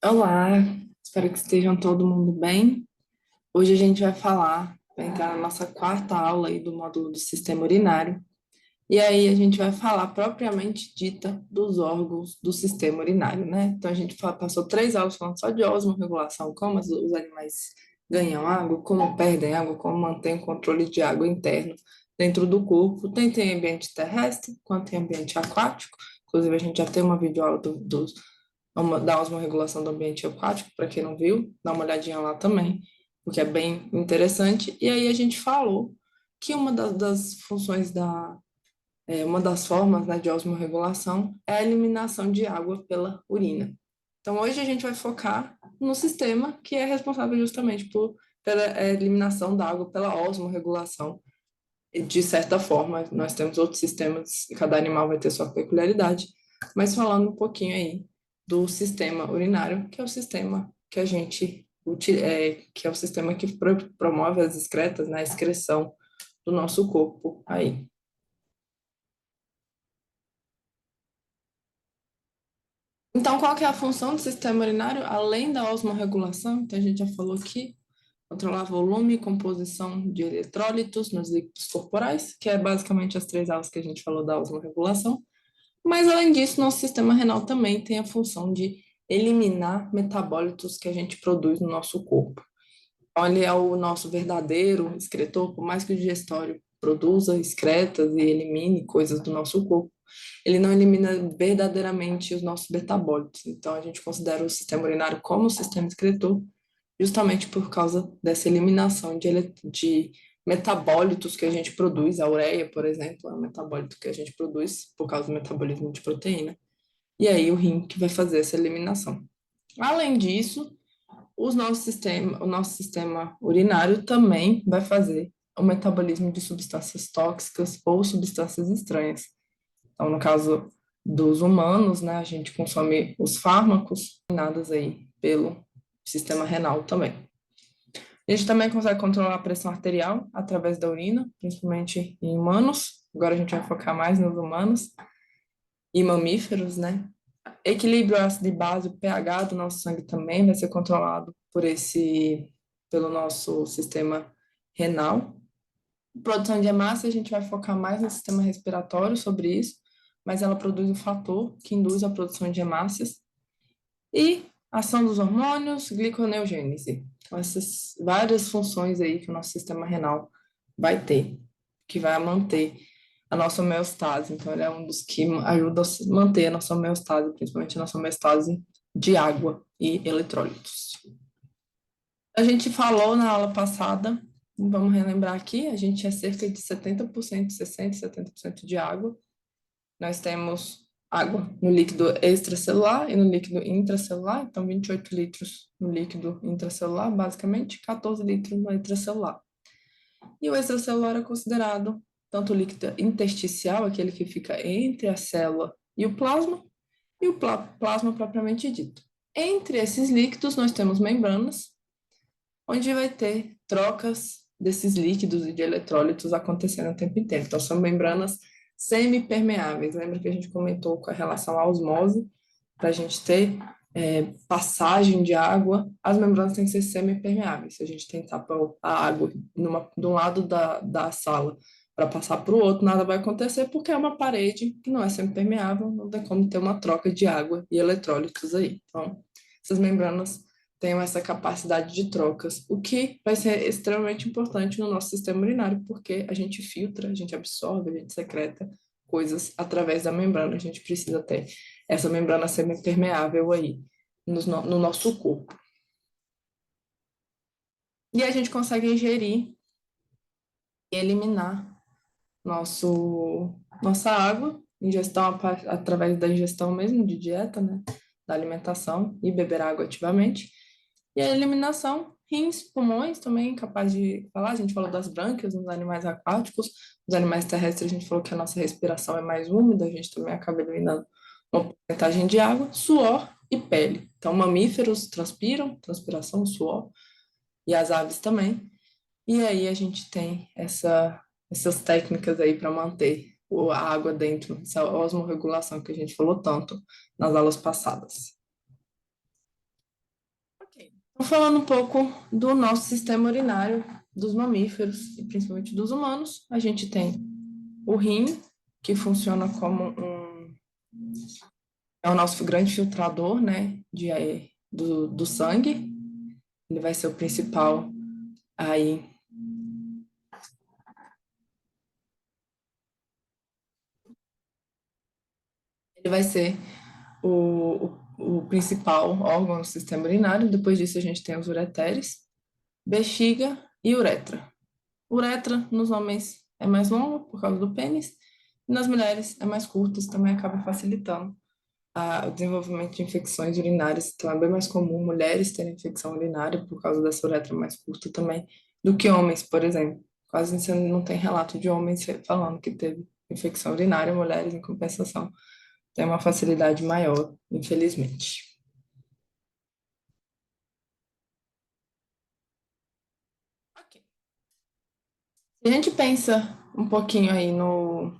Olá, espero que estejam todo mundo bem. Hoje a gente vai entrar na nossa quarta aula aí do módulo do sistema urinário. E aí a gente vai falar propriamente dita dos órgãos do sistema urinário, né? Então a gente passou 3 aulas falando só de osmorregulação, como os animais ganham água, como perdem água, como mantêm o controle de água interno dentro do corpo, tanto em ambiente terrestre quanto em ambiente aquático. Inclusive a gente já tem uma videoaula da osmorregulação do ambiente aquático, para quem não viu, dá uma olhadinha lá também, porque é bem interessante. E aí a gente falou que uma das funções uma das formas, né, de osmorregulação é a eliminação de água pela urina. Então, hoje a gente vai focar no sistema que é responsável justamente pela eliminação da água pela osmorregulação. E, de certa forma, nós temos outros sistemas, e cada animal vai ter sua peculiaridade, mas falando um pouquinho aí do sistema urinário, que é o sistema que a gente que é o sistema que promove as excretas, né, a excreção do nosso corpo aí. Então, qual que é a função do sistema urinário, além da osmorregulação? Então, a gente já falou aqui, controlar volume e composição de eletrólitos nos líquidos corporais, que é basicamente as 3 aulas que a gente falou da osmorregulação. Mas, além disso, nosso sistema renal também tem a função de eliminar metabólitos que a gente produz no nosso corpo. Então, ele é o nosso verdadeiro excretor, por mais que o digestório produza excretas e elimine coisas do nosso corpo, ele não elimina verdadeiramente os nossos metabólitos. Então, a gente considera o sistema urinário como o sistema excretor, justamente por causa dessa eliminação de metabólitos que a gente produz. A ureia, por exemplo, é um metabólito que a gente produz por causa do metabolismo de proteína. E aí, o rim que vai fazer essa eliminação. Além disso, o nosso sistema urinário também vai fazer o metabolismo de substâncias tóxicas ou substâncias estranhas. Então, no caso dos humanos, né, a gente consome os fármacos eliminados aí pelo sistema renal também. A gente também consegue controlar a pressão arterial através da urina, principalmente em humanos. Agora a gente vai focar mais nos humanos e mamíferos, né? Equilíbrio ácido e base, o pH do nosso sangue também vai ser controlado pelo nosso sistema renal. Produção de hemácia, a gente vai focar mais no sistema respiratório sobre isso, mas ela produz o fator que induz a produção de hemácias. E ação dos hormônios, gliconeogênese. Então, essas várias funções aí que o nosso sistema renal vai ter, que vai manter a nossa homeostase. Então, ele é um dos que ajuda a manter a nossa homeostase, principalmente a nossa homeostase de água e eletrólitos. A gente falou na aula passada, vamos relembrar aqui, a gente é cerca de 70%, 60%, 70% de água. Nós temos água no líquido extracelular e no líquido intracelular, então 28 litros no líquido intracelular, basicamente, 14 litros no extracelular. E o extracelular é considerado tanto o líquido intersticial, aquele que fica entre a célula e o plasma, e o plasma propriamente dito. Entre esses líquidos, nós temos membranas, onde vai ter trocas desses líquidos e de eletrólitos acontecendo o tempo inteiro. Então, são membranas semipermeáveis. Lembra que a gente comentou com a relação à osmose, para a gente ter passagem de água, as membranas têm que ser semipermeáveis. Se a gente tentar pôr a água de um lado da sala para passar para o outro, nada vai acontecer, porque é uma parede que não é semipermeável, não tem como ter uma troca de água e eletrólitos aí. Então, essas membranas tenham essa capacidade de trocas, o que vai ser extremamente importante no nosso sistema urinário, porque a gente filtra, a gente absorve, a gente secreta coisas através da membrana. A gente precisa ter essa membrana semipermeável aí no nosso corpo. E a gente consegue ingerir e eliminar nossa água, ingestão através da ingestão mesmo de dieta, né? Da alimentação e beber água ativamente. E a eliminação, rins, pulmões também, capaz de falar. A gente falou das brânquias nos animais aquáticos, nos animais terrestres a gente falou que a nossa respiração é mais úmida, a gente também acaba eliminando uma porcentagem de água, suor e pele. Então, mamíferos transpiram, transpiração, suor, e as aves também. E aí a gente tem essas técnicas aí para manter a água dentro, essa osmorregulação que a gente falou tanto nas aulas passadas. Então, falando um pouco do nosso sistema urinário dos mamíferos e principalmente dos humanos, a gente tem o rim, que funciona como é o nosso grande filtrador, né, do sangue. Ele vai ser o principal aí. Ele vai ser o principal órgão do sistema urinário. Depois disso, a gente tem os ureteres, bexiga e uretra. Uretra nos homens é mais longa por causa do pênis, e nas mulheres é mais curta, isso também acaba facilitando o desenvolvimento de infecções urinárias. Então, é bem mais comum mulheres terem infecção urinária por causa dessa uretra mais curta também do que homens, por exemplo. Quase você não tem relato de homens falando que teve infecção urinária, mulheres, em compensação, têm uma facilidade maior, infelizmente. Ok. Se a gente pensa um pouquinho aí no,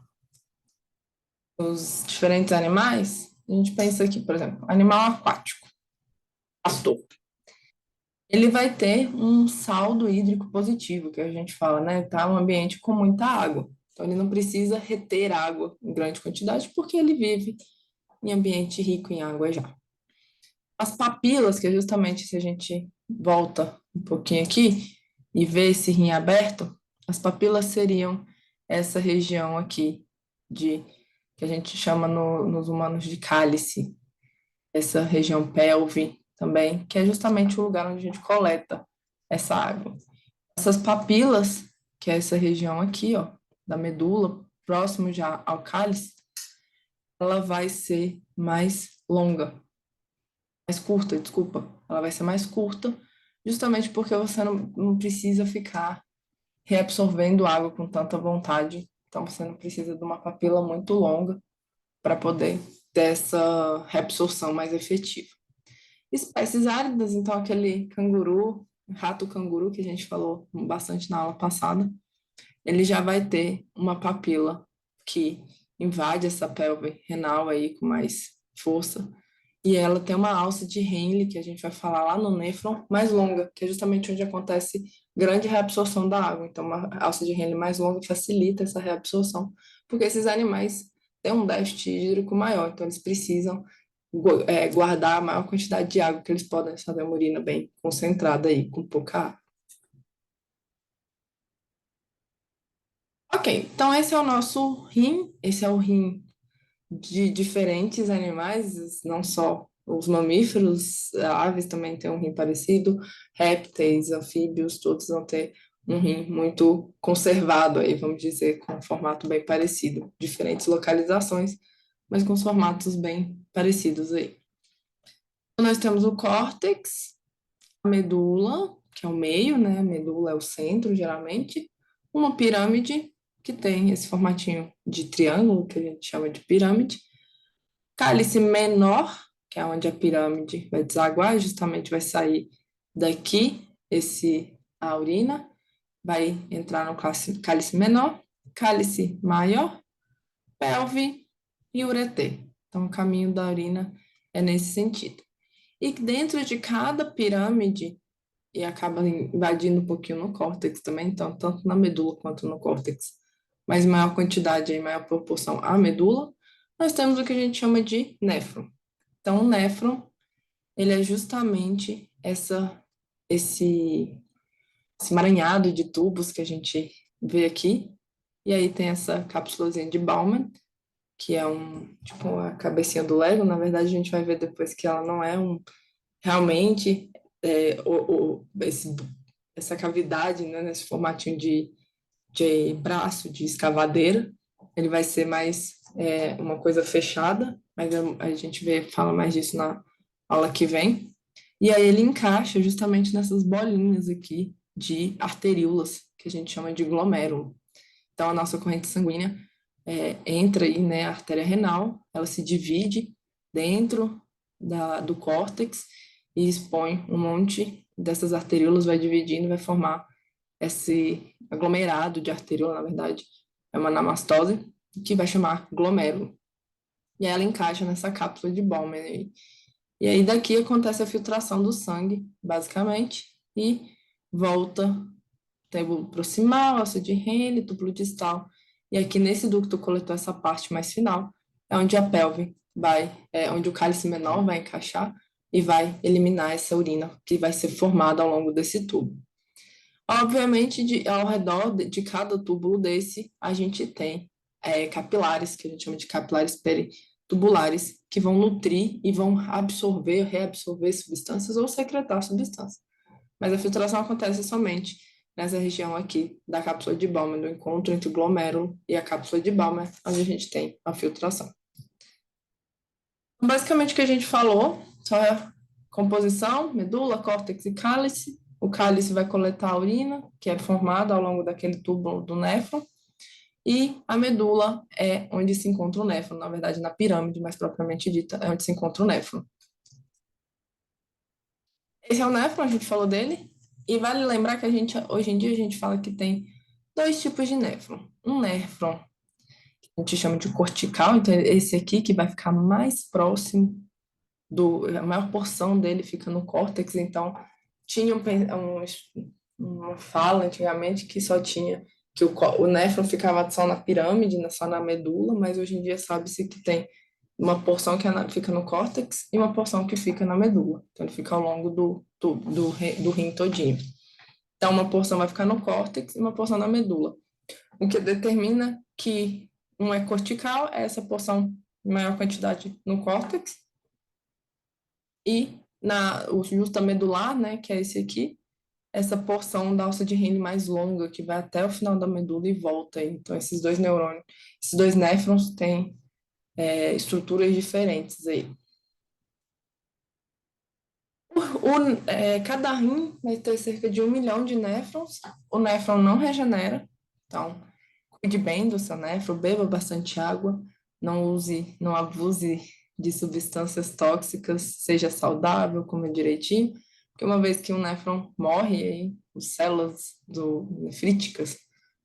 nos diferentes animais, a gente pensa aqui, por exemplo, animal aquático, castor. Ele vai ter um saldo hídrico positivo, que a gente fala, né? Tá um ambiente com muita água. Então, ele não precisa reter água em grande quantidade, porque ele vive em ambiente rico em água já. As papilas, que é justamente se a gente volta um pouquinho aqui e vê esse rim aberto, as papilas seriam essa região aqui de que a gente chama nos humanos de cálice, essa região pelve também, que é justamente o lugar onde a gente coleta essa água. Essas papilas, que é essa região aqui, ó, da medula, próximo já ao cálice, ela vai ser mais longa, mais curta, desculpa. Ela vai ser mais curta, justamente porque você não precisa ficar reabsorvendo água com tanta vontade. Então, você não precisa de uma papila muito longa para poder ter essa reabsorção mais efetiva. Espécies áridas, então aquele canguru, rato canguru que a gente falou bastante na aula passada, ele já vai ter uma papila que invade essa pelve renal aí com mais força. E ela tem uma alça de Henle, que a gente vai falar lá no néfron, mais longa, que é justamente onde acontece grande reabsorção da água. Então, uma alça de Henle mais longa facilita essa reabsorção, porque esses animais têm um déficit hídrico maior, então eles precisam guardar a maior quantidade de água que eles podem fazer uma urina bem concentrada aí, com pouca água. Ok, então esse é o nosso rim, esse é o rim de diferentes animais, não só os mamíferos, aves também têm um rim parecido, répteis, anfíbios, todos vão ter um rim muito conservado aí, vamos dizer, com um formato bem parecido, diferentes localizações, mas com os formatos bem parecidos aí. Então, nós temos o córtex, a medula, que é o meio, né? A medula é o centro, geralmente, uma pirâmide, que tem esse formatinho de triângulo, que a gente chama de pirâmide, cálice menor, que é onde a pirâmide vai desaguar, justamente vai sair daqui a urina, vai entrar no cálice menor, cálice maior, pelve e ureter. Então, o caminho da urina é nesse sentido. E dentro de cada pirâmide, e acaba invadindo um pouquinho no córtex também, então, tanto na medula quanto no córtex, mas maior quantidade e maior proporção à medula, nós temos o que a gente chama de néfron. Então, o néfron, ele é justamente esse, esse emaranhado de tubos que a gente vê aqui, e aí tem essa cápsulazinha de Bowman, que é tipo a cabecinha do Lego, na verdade a gente vai ver depois que ela não é realmente essa cavidade, né, nesse formatinho de braço, de escavadeira, ele vai ser mais uma coisa fechada, mas a gente fala mais disso na aula que vem. E aí ele encaixa justamente nessas bolinhas aqui de arteríolas, que a gente chama de glomérulo. Então, a nossa corrente sanguínea entra aí, né, a artéria renal, ela se divide dentro do córtex e expõe um monte dessas arteríolas, vai dividindo, vai formar esse aglomerado de arteríola, na verdade, é uma anastomose, que vai chamar glomérulo. E aí ela encaixa nessa cápsula de Bowman aí. E aí daqui acontece a filtração do sangue, basicamente, e volta túbulo proximal, alça de Henle, túbulo distal. E aqui nesse ducto coletor, essa parte mais final, é onde a pelve onde o cálice menor vai encaixar e vai eliminar essa urina que vai ser formada ao longo desse tubo. Obviamente, ao redor de cada túbulo desse, a gente tem capilares, que a gente chama de capilares peritubulares, que vão nutrir e vão absorver, reabsorver substâncias ou secretar substâncias. Mas a filtração acontece somente nessa região aqui da cápsula de Bowman, do encontro entre o glomérulo e a cápsula de Bowman, onde a gente tem a filtração. Basicamente, o que a gente falou, só é composição, medula, córtex e cálice. O cálice vai coletar a urina, que é formada ao longo daquele túbulo do néfron, e a medula é onde se encontra o néfron, na verdade, na pirâmide, mais propriamente dita, é onde se encontra o néfron. Esse é o néfron, a gente falou dele, e vale lembrar que hoje em dia, a gente fala que tem dois tipos de néfron. Um néfron, que a gente chama de cortical, então esse aqui que vai ficar mais próximo a maior porção dele fica no córtex, então tinha uma fala antigamente que só tinha, que o néfron ficava só na pirâmide, só na medula, mas hoje em dia sabe-se que tem uma porção que fica no córtex e uma porção que fica na medula. Então, ele fica ao longo do rim todinho. Então, uma porção vai ficar no córtex e uma porção na medula. O que determina que um é cortical é essa porção em maior quantidade no córtex e o justa medular, né, que é esse aqui, essa porção da alça de Henle mais longa, que vai até o final da medula e volta. Então, esses dois neurônios, esses dois néfrons têm estruturas diferentes aí. Cada rim vai ter cerca de 1 milhão de néfrons. O néfron não regenera, então cuide bem do seu néfron, beba bastante água, não abuse de substâncias tóxicas, seja saudável, coma direitinho, porque uma vez que um néfron morre, aí as células nefríticas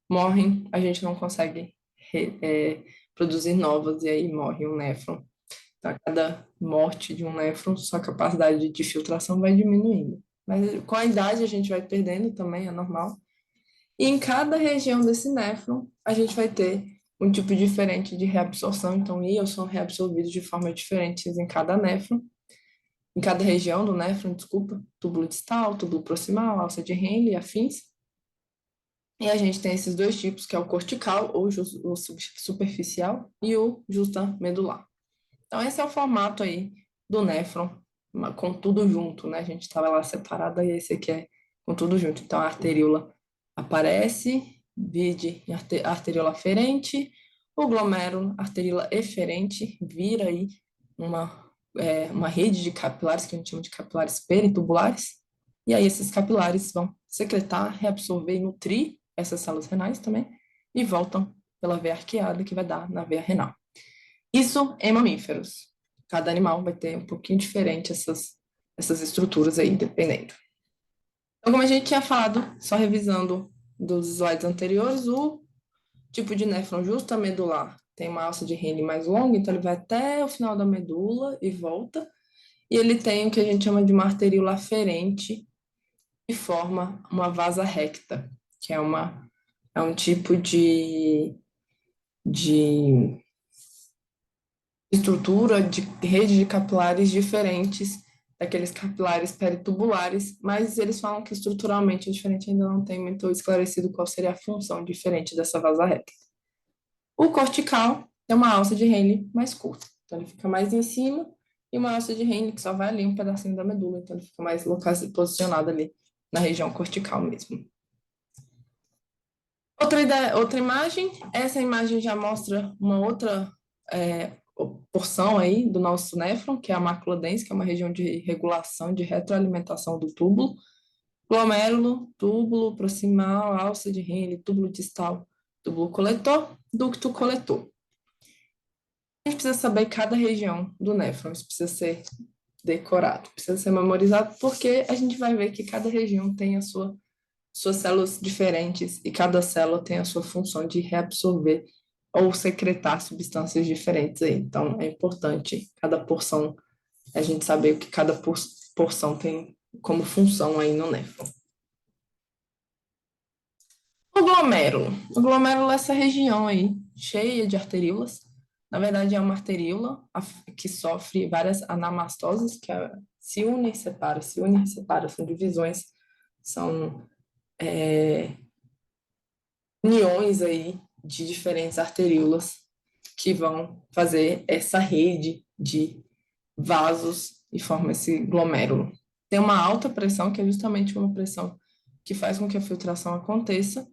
morrem, a gente não consegue produzir novas, e aí morre um néfron. Então, a cada morte de um néfron, sua capacidade de filtração vai diminuindo. Mas com a idade a gente vai perdendo também, é normal. E em cada região desse néfron, a gente vai ter um tipo diferente de reabsorção. Então, íons são reabsorvidos de forma diferentes em cada néfron. Em cada região do néfron, desculpa, túbulo distal, túbulo proximal, alça de Henle e afins. E a gente tem esses dois tipos, que é o cortical, ou o superficial, e o justamedular. Então, esse é o formato aí do néfron, com tudo junto, né? A gente estava lá separado, e esse aqui é com tudo junto. Então, a arteríola aparece, vide a arteríola aferente, o glomérulo, arteríola eferente, vira aí uma rede de capilares, que a gente chama de capilares peritubulares, e aí esses capilares vão secretar, reabsorver e nutrir essas células renais também, e voltam pela veia arqueada, que vai dar na veia renal. Isso em mamíferos. Cada animal vai ter um pouquinho diferente essas estruturas aí, dependendo. Então, como a gente tinha falado, só revisando dos slides anteriores, o tipo de néfron justamedular tem uma alça de Henle mais longa, então ele vai até o final da medula e volta. E ele tem o que a gente chama de uma arteríola aferente e forma uma vasa recta, que é um tipo de estrutura de rede de capilares diferentes daqueles capilares peritubulares, mas eles falam que estruturalmente é diferente, ainda não tem muito esclarecido qual seria a função diferente dessa vasa recta. O cortical é uma alça de Henle mais curta, então ele fica mais em cima, e uma alça de Henle que só vai ali um pedacinho da medula, então ele fica mais posicionado ali na região cortical mesmo. Outra imagem, essa imagem já mostra uma outra porção aí do nosso néfron, que é a mácula densa, que é uma região de regulação, de retroalimentação do túbulo, glomérulo, túbulo proximal, alça de Henle, túbulo distal, túbulo coletor, ducto coletor. A gente precisa saber cada região do néfron, isso precisa ser decorado, precisa ser memorizado, porque a gente vai ver que cada região tem suas células diferentes e cada célula tem a sua função de reabsorver ou secretar substâncias diferentes aí. Então, é importante cada porção a gente saber o que cada porção tem como função aí no néfron. O glomérulo. O glomérulo é essa região aí, cheia de arteríolas. Na verdade, é uma arteríola que sofre várias anamastoses, que se une e separa, se une e separa. São divisões, são uniões aí de diferentes arteríolas que vão fazer essa rede de vasos e forma esse glomérulo. Tem uma alta pressão, que é justamente uma pressão que faz com que a filtração aconteça,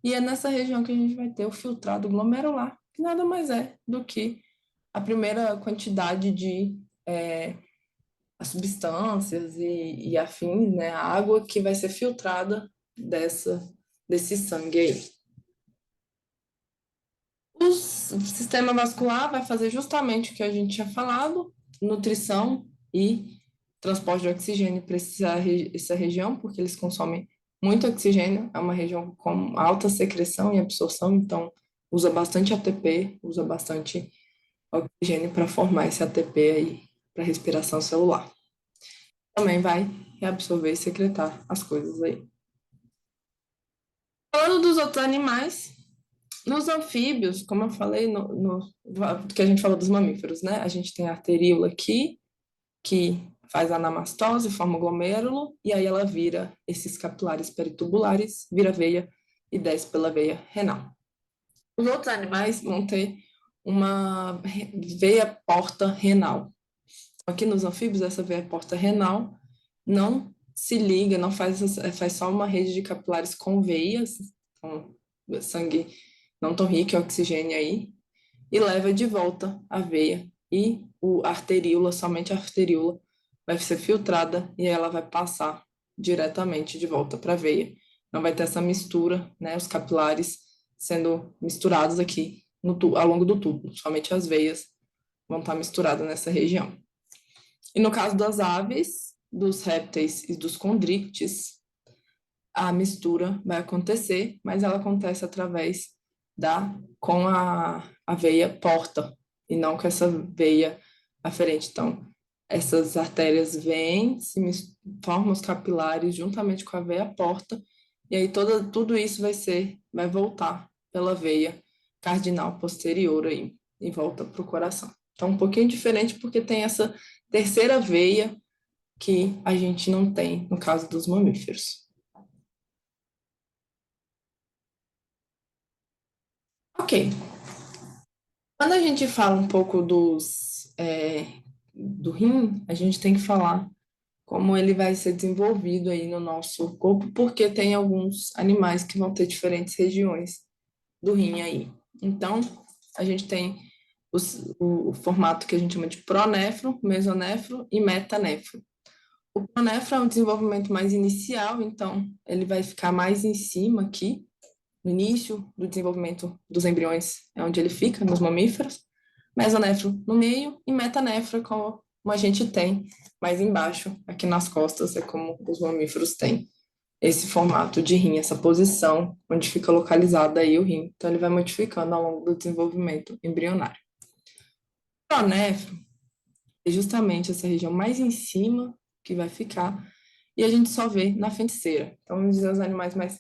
e é nessa região que a gente vai ter o filtrado glomerular, que nada mais é do que a primeira quantidade de as substâncias e afins, né, a água que vai ser filtrada desse sangue aí. O sistema vascular vai fazer justamente o que a gente tinha falado, nutrição e transporte de oxigênio para essa região, porque eles consomem muito oxigênio, é uma região com alta secreção e absorção, então usa bastante ATP, usa bastante oxigênio para formar esse ATP aí para respiração celular. Também vai reabsorver e secretar as coisas aí. Falando dos outros animais, nos anfíbios, como eu falei, que a gente falou dos mamíferos, né? A gente tem a arteríola aqui, que faz a anamastose, forma o glomérulo, e aí ela vira esses capilares peritubulares, vira veia e desce pela veia renal. Os outros animais vão ter uma veia porta renal. Aqui nos anfíbios, essa veia porta renal não se liga, não faz só uma rede de capilares com veias, com sangue não tão rico em oxigênio aí, e leva de volta a veia. E a arteríola, somente a arteríola, vai ser filtrada e ela vai passar diretamente de volta para a veia. Não vai ter essa mistura, né? Os capilares sendo misturados aqui ao longo do tubo. Somente as veias vão estar misturadas nessa região. E no caso das aves, dos répteis e dos condríctes, a mistura vai acontecer, mas ela acontece através com a veia porta e não com essa veia aferente. Então, essas artérias vêm, formam os capilares juntamente com a veia porta, e aí tudo isso vai voltar pela veia cardinal posterior aí, e volta para o coração. Então, um pouquinho diferente porque tem essa terceira veia que a gente não tem no caso dos mamíferos. Ok, quando a gente fala um pouco do rim, a gente tem que falar como ele vai ser desenvolvido aí no nosso corpo, porque tem alguns animais que vão ter diferentes regiões do rim aí. Então, a gente tem o formato que a gente chama de pronéfron, mesonéfron e metanéfron. O pronéfron é um desenvolvimento mais inicial, então ele vai ficar mais em cima aqui, no início do desenvolvimento dos embriões, é onde ele fica, nos mamíferos. Mesonéfro no meio e metanéfro como a gente tem mais embaixo, aqui nas costas, é como os mamíferos têm esse formato de rim, essa posição onde fica localizado aí o rim. Então, ele vai modificando ao longo do desenvolvimento embrionário. O pronéfro é justamente essa região mais em cima que vai ficar, e a gente só vê na fenticeira. Então, vamos dizer, os animais mais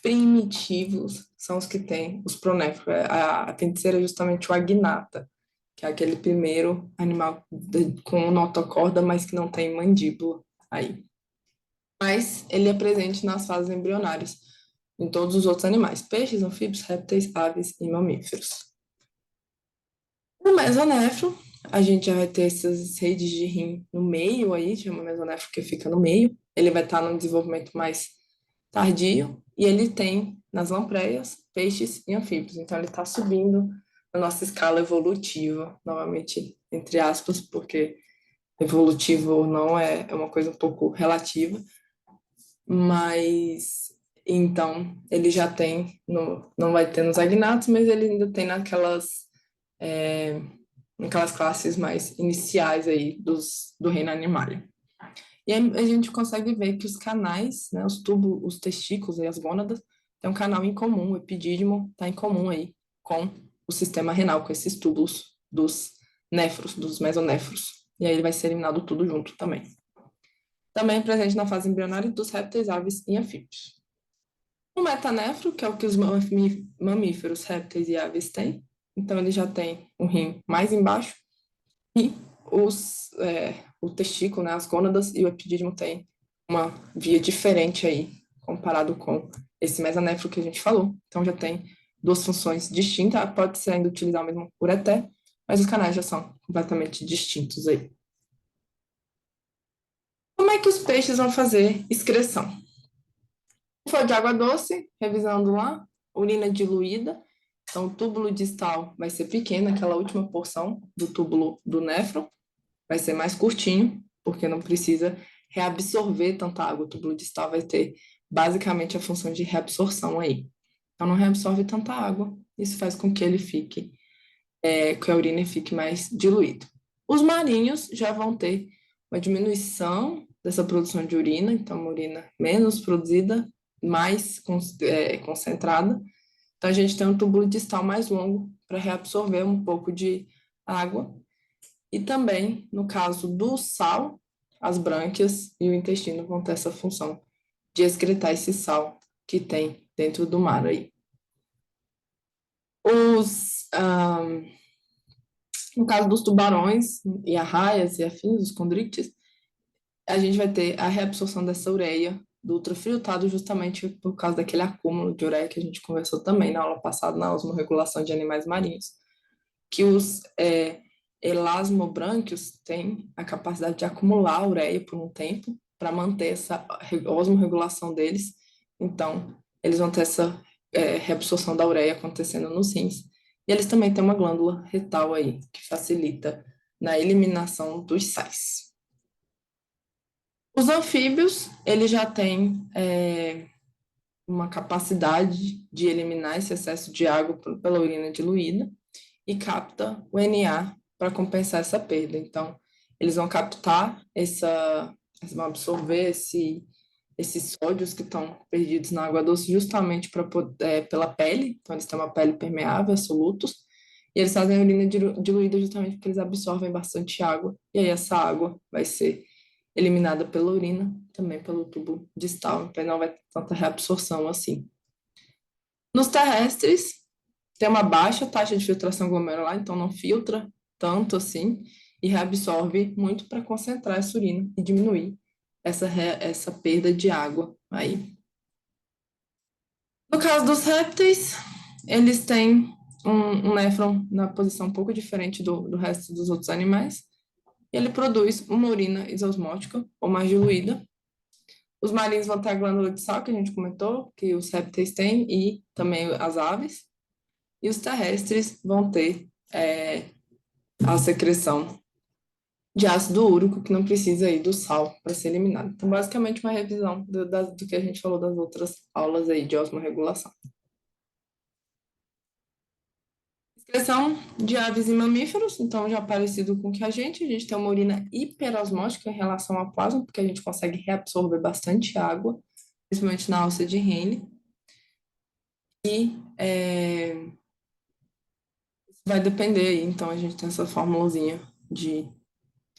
primitivos são os que têm os pronéfros. A fenticeira é justamente o agnata, que é aquele primeiro animal com notocorda, mas que não tem mandíbula aí. Mas ele é presente nas fases embrionárias, em todos os outros animais, peixes, anfíbios, répteis, aves e mamíferos. No mesonéfro, a gente já vai ter essas redes de rim no meio aí, chama mesonéfro que fica no meio. Ele vai estar num desenvolvimento mais tardio e ele tem nas lampreias peixes e anfíbios. Então ele está subindo na nossa escala evolutiva, novamente entre aspas, porque evolutivo ou não é uma coisa um pouco relativa, mas então ele já tem, não vai ter nos agnatos, mas ele ainda tem naquelas classes mais iniciais aí do reino animal. E aí a gente consegue ver que os canais, né, os tubos, os testículos e as gônadas, tem um canal em comum, o epidídimo está em comum aí com o sistema renal, com esses túbulos dos néfros, dos mesonéfros. e aí ele vai ser eliminado tudo junto também. Também é presente na fase embrionária dos répteis, aves e anfíbios. O metanefro, que é o que os mamíferos, répteis e aves têm, então ele já tem um rim mais embaixo, e o testículo, né, as gônadas e o epidídimo tem uma via diferente aí, comparado com esse mesanefro que a gente falou. Então já tem duas funções distintas, pode ser ainda utilizar o mesmo ureter, mas os canais já são completamente distintos aí. Como é que os peixes vão fazer excreção? Se for de água doce, revisando lá, urina diluída, então o túbulo distal vai ser pequeno, aquela última porção do túbulo do néfron, vai ser mais curtinho, porque não precisa reabsorver tanta água. O túbulo distal vai ter basicamente a função de reabsorção aí. Então não reabsorve tanta água, isso faz com que ele fique, que a urina fique mais diluída. Os marinhos já vão ter uma diminuição dessa produção de urina, então uma urina menos produzida, mais concentrada. Então a gente tem um túbulo distal mais longo para reabsorver um pouco de água. E também, no caso do sal, as brânquias e o intestino vão ter essa função de excretar esse sal que tem dentro do mar aí. Os, no caso dos tubarões e arraias e afins, os condríctios, a gente vai ter a reabsorção dessa ureia do ultrafiltrado justamente por causa daquele acúmulo de ureia que a gente conversou também na aula passada, na osmorregulação de animais marinhos, que os elasmobrânquios têm a capacidade de acumular ureia por um tempo para manter essa osmorregulação deles. Então, eles vão ter essa reabsorção da ureia acontecendo nos rins. E eles também têm uma glândula retal aí, que facilita na eliminação dos sais. Os anfíbios, eles já têm uma capacidade de eliminar esse excesso de água pela urina diluída e capta o Na para compensar essa perda. Então, eles vão captar eles vão absorver esses sódios que estão perdidos na água doce justamente pela pele. Então, eles têm uma pele permeável a solutos. E eles fazem a urina diluída justamente porque eles absorvem bastante água. E aí essa água vai ser eliminada pela urina, também pelo tubo distal. Então, não vai ter tanta reabsorção assim. Nos terrestres, tem uma baixa taxa de filtração glomerular, então não filtra tanto assim e reabsorve muito para concentrar essa urina e diminuir essa perda de água aí. No caso dos répteis, eles têm um néfron na posição um pouco diferente do resto dos outros animais. E ele produz uma urina isosmótica ou mais diluída. Os marinhos vão ter a glândula de sal, que a gente comentou, que os répteis têm, e também as aves. E os terrestres vão ter a secreção de ácido úrico, que não precisa aí do sal para ser eliminado. Então, basicamente, uma revisão do que a gente falou das outras aulas aí de osmorregulação. Excreção de aves e mamíferos, então já parecido com o que a gente tem uma urina hiperosmótica em relação ao plasma, porque a gente consegue reabsorver bastante água, principalmente na alça de Henle. E vai depender aí, então a gente tem essa formulazinha de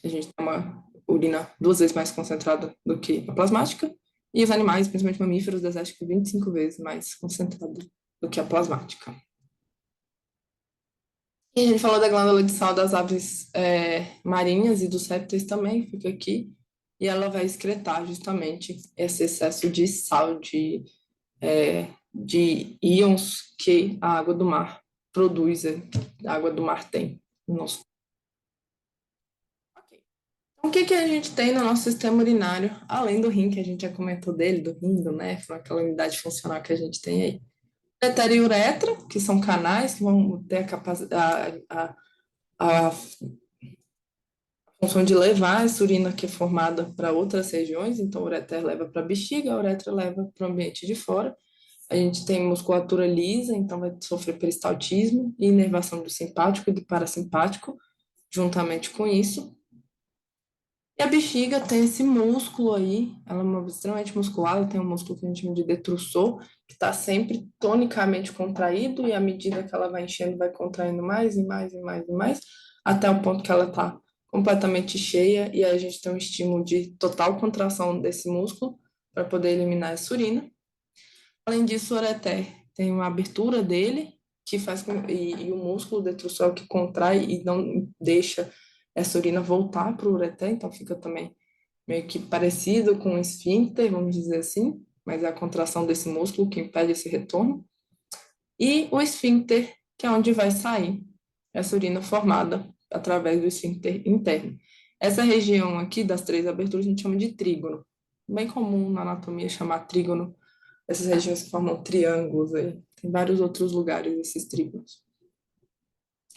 a gente tem uma urina 2 vezes mais concentrada do que a plasmática, e os animais, principalmente mamíferos, desérticos, 25 vezes mais concentrada do que a plasmática. E a gente falou da glândula de sal das aves marinhas e dos répteis também, fica aqui, e ela vai excretar justamente esse excesso de sal, de íons que a água do mar produz, a água do mar tem no nosso. Ok. Então, o que que a gente tem no nosso sistema urinário, além do rim, que a gente já comentou dele, do rim, do néfron, aquela unidade funcional que a gente tem aí? Ureter e uretra, que são canais que vão ter a capacidade, a função de levar essa urina que é formada para outras regiões, então o ureter leva para a bexiga, a uretra leva para o ambiente de fora. A gente tem musculatura lisa, então vai sofrer peristaltismo e inervação do simpático e do parasimpático, juntamente com isso. E a bexiga tem esse músculo aí, ela é uma extremamente musculada, tem um músculo que a gente chama de detrusor, que está sempre tonicamente contraído, e à medida que ela vai enchendo, vai contraindo mais e mais e mais e mais, até o ponto que ela está completamente cheia, e aí a gente tem um estímulo de total contração desse músculo para poder eliminar essa urina. Além disso, o ureter tem uma abertura dele, que faz com, e o músculo detrusor que contrai e não deixa essa urina voltar para o ureter, então fica também meio que parecido com o esfíncter, vamos dizer assim, mas é a contração desse músculo que impede esse retorno. E o esfíncter, que é onde vai sair essa urina formada através do esfíncter interno. Essa região aqui das três aberturas a gente chama de trígono. Bem comum na anatomia chamar trígono essas regiões que formam triângulos aí. Tem vários outros lugares esses trígonos.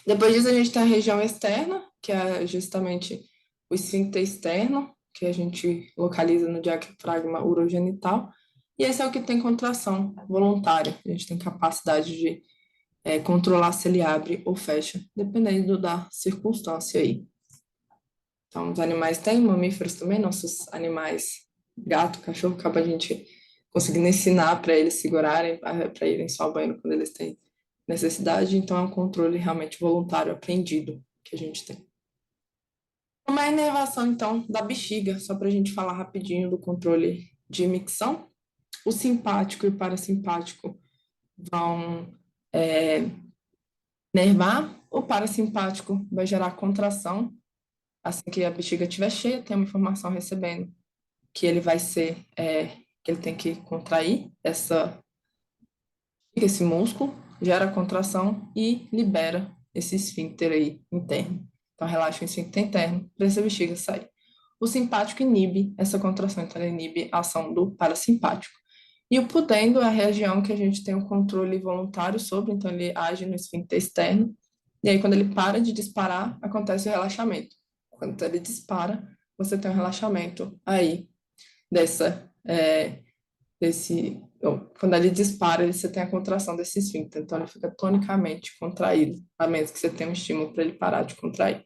Depois disso a gente tem a região externa, que é justamente o esfíncter externo, que a gente localiza no diafragma urogenital. E esse é o que tem contração voluntária. A gente tem capacidade de controlar se ele abre ou fecha, dependendo da circunstância aí. Então, os animais têm, mamíferos também, nossos animais, gato, cachorro, acaba a gente conseguindo ensinar para eles segurarem, para irem só ao banheiro quando eles têm necessidade. Então, é um controle realmente voluntário aprendido que a gente tem. Uma inervação, então, da bexiga, só para a gente falar rapidinho do controle de micção. O simpático e o parasimpático vão nervar, o parasimpático vai gerar contração. Assim que a bexiga estiver cheia, tem uma informação recebendo que ele vai ser, que ele tem que contrair esse músculo, gera contração e libera esse esfíncter aí interno. Então, relaxa o esfíncter interno para essa bexiga sair. O simpático inibe essa contração, então ele inibe a ação do parasimpático. E o pudendo é a região que a gente tem o controle voluntário sobre, então ele age no esfíncter externo, e aí quando ele para de disparar, acontece o relaxamento. Quando ele dispara, você tem um relaxamento aí dessa, quando ele dispara, você tem a contração desse esfíncter, então ele fica tonicamente contraído, a menos que você tenha um estímulo para ele parar de contrair.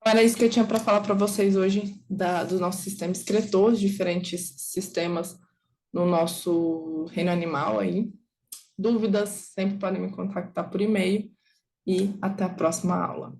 Então, era isso que eu tinha para falar para vocês hoje do nosso sistema excretor, os diferentes sistemas no nosso reino animal aí. Dúvidas, sempre podem me contactar por e-mail e até a próxima aula.